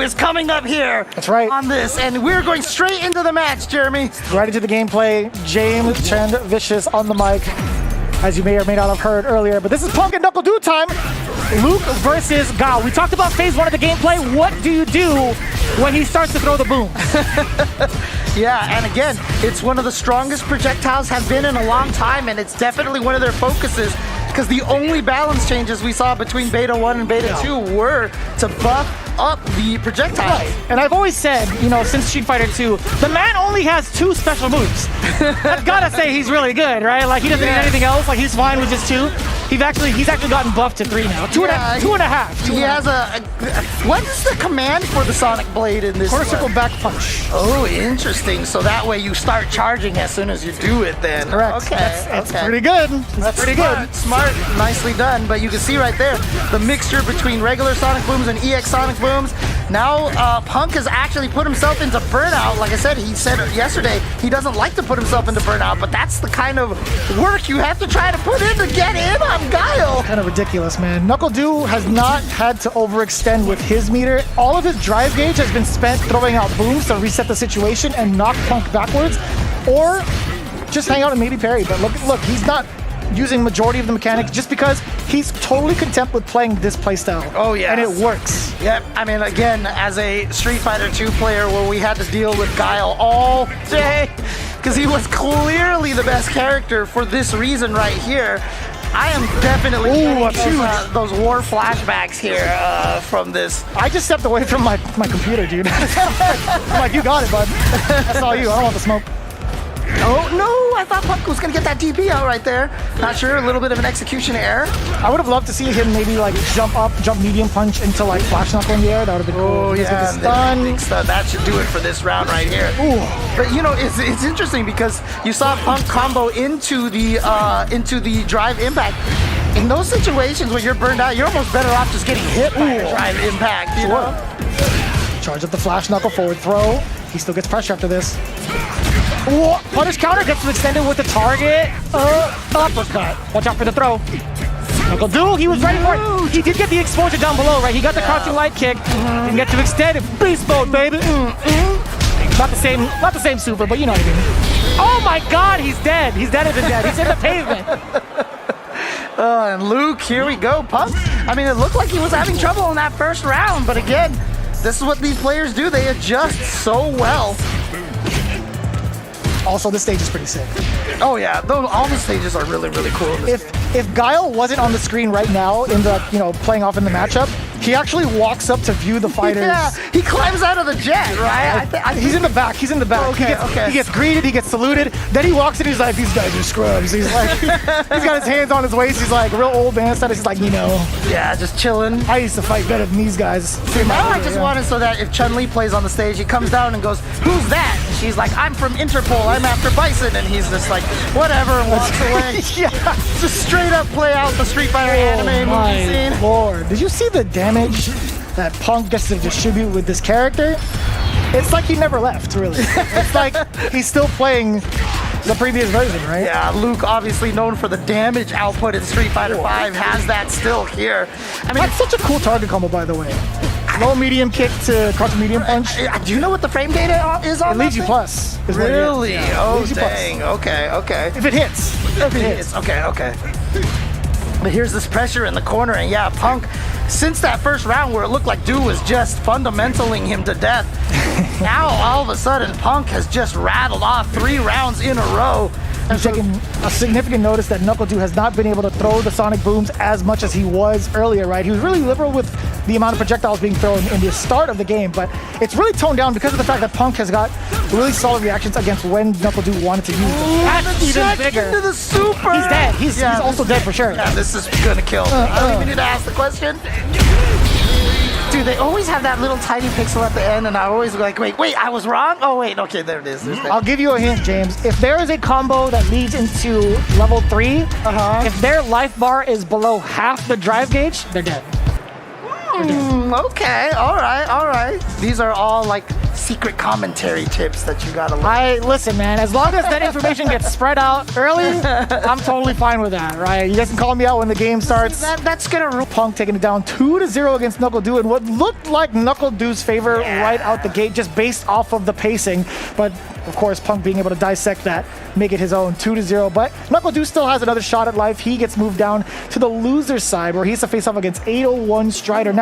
is coming up here. That's right. On this, and we're going straight into the match, Jeremy. Right into the gameplay. James Chen Vicious on the mic, as you may or may not have heard earlier. But this is Punk and Knuckledu time. Luke versus Gao. We talked about phase one of the gameplay. What do you do when he starts to throw the boom? Yeah, and again, it's one of the strongest projectiles have been in a long time, and it's definitely one of their focuses, because the only balance changes we saw between Beta 1 and Beta 2 were to buff up the projectiles. Right. And I've always said, you know, since Street Fighter 2, the man only has 2 special moves. I've gotta say he's really good, right? Like, he doesn't need anything else. Like, he's fine with just 2. He's actually gotten buffed to 3 now. Two and a half. He has what's the command for the Sonic Blade in this? Quarter circle back punch. Oh, interesting. So that way you start charging as soon as you do it then. Correct. Okay. That's pretty good. That's pretty good. Smart. Nicely done. But you can see right there, the mixture between regular Sonic Booms and EX Sonic Booms. Now, Punk has actually put himself into burnout. Like I said, he said yesterday, he doesn't like to put himself into burnout, but that's the kind of work you have to try to put in to get in on Guile. Kind of ridiculous, man. Knuckledu has not had to overextend with his meter. All of his drive gauge has been spent throwing out booms to reset the situation and knock Punk backwards, or just hang out and maybe parry. But look, he's not using majority of the mechanics just because he's totally content with playing this playstyle. Oh yeah, and it works. Yep. I mean, again, as a Street Fighter 2 player, where we had to deal with Guile all day because he was clearly the best character for this reason right here. I am definitely getting those war flashbacks here from this. I just stepped away from my computer, dude. I'm like, you got it, bud. That's all you. I don't want the smoke. Oh, no, I thought Punk was going to get that DP out right there. Not sure, a little bit of an execution error. I would have loved to see him maybe like jump medium punch into like flash knuckle in the air. That would have been cool. Oh, yeah, stun. Stun. That should do it for this round right here. Ooh. But, you know, it's interesting because you saw Punk combo into the drive impact. In those situations where you're burned out, you're almost better off just getting hit by a drive impact, you know? Charge up the flash knuckle, forward throw. He still gets pressure after this. Ooh, punish counter gets extended with the target. Uppercut. Watch out for the throw. Knuckledu, he was ready for it. He did get the exposure down below, right? He got the crouching light kick. Didn't get to extend it. Beast mode, baby. Not the same super, but you know what I mean. Oh my God, he's dead. He's dead as a dead. He's in the pavement. And Luke, here we go. Punk, I mean, it looked like he was having trouble in that first round, but again, this is what these players do. They adjust so well. Also, this stage is pretty sick. Oh yeah, all the stages are really, really cool. If Guile wasn't on the screen right now in the, you know, playing off in the matchup, he actually walks up to view the fighters. Yeah, he climbs out of the jet, right? He's in the back. He's in the back. Okay, he gets greeted. He gets saluted. Then he walks in. He's like, "These guys are scrubs." He's like, he's got his hands on his waist. He's like, real old man status. He's like, you know, yeah, just chilling. I used to fight better than these guys. See, now I just wanted so that if Chun-Li plays on the stage, he comes down and goes, "Who's that?" And she's like, "I'm from Interpol. I'm after Bison." And he's just like, whatever, and walks away. Yeah, just straight up play out the Street Fighter anime movie scene. Lord, did you see the damage that Punk gets to distribute with this character? It's like he never left, really. It's like he's still playing the previous version, right? Yeah, Luke, obviously known for the damage output in Street Fighter V, has that still here. I mean, that's such a cool target combo, by the way. Low medium kick to crouch medium punch. Do you know what the frame data is on? It leaves you plus. Really? Yeah. Oh, dang. Okay. If it hits. If it hits. Okay. But here's this pressure in the corner, and yeah, Punk, since that first round where it looked like Du was just fundamentaling him to death, now all of a sudden Punk has just rattled off 3 rounds in a row. I'm taking a significant notice that Knuckledu has not been able to throw the sonic booms as much as he was earlier, right? He was really liberal with the amount of projectiles being thrown in the start of the game, but it's really toned down because of the fact that Punk has got really solid reactions against when Knuckledu wanted to use them. That's even bigger. Into the super. He's dead. He's also dead for sure. Yeah, this is gonna kill me. I don't even need to ask the question. Dude, they always have that little tiny pixel at the end, and I always like, wait, I was wrong? Oh, wait, okay, there it is. I'll give you a hint, James. If there is a combo that leads into level 3, if their life bar is below half the drive gauge, they're dead. Okay, all right. These are all like secret commentary tips that you gotta learn. Listen, man, as long as that information gets spread out early, I'm totally fine with that, right? You guys can call me out when the game starts. That's gonna rule. Punk taking it down 2-0 against Knuckledu in what looked like Knuckledu's favor right out the gate, just based off of the pacing. But of course, Punk being able to dissect that, make it his own 2-0. But Knuckledu still has another shot at life. He gets moved down to the loser side where he has to face off against 801 Strider. Now,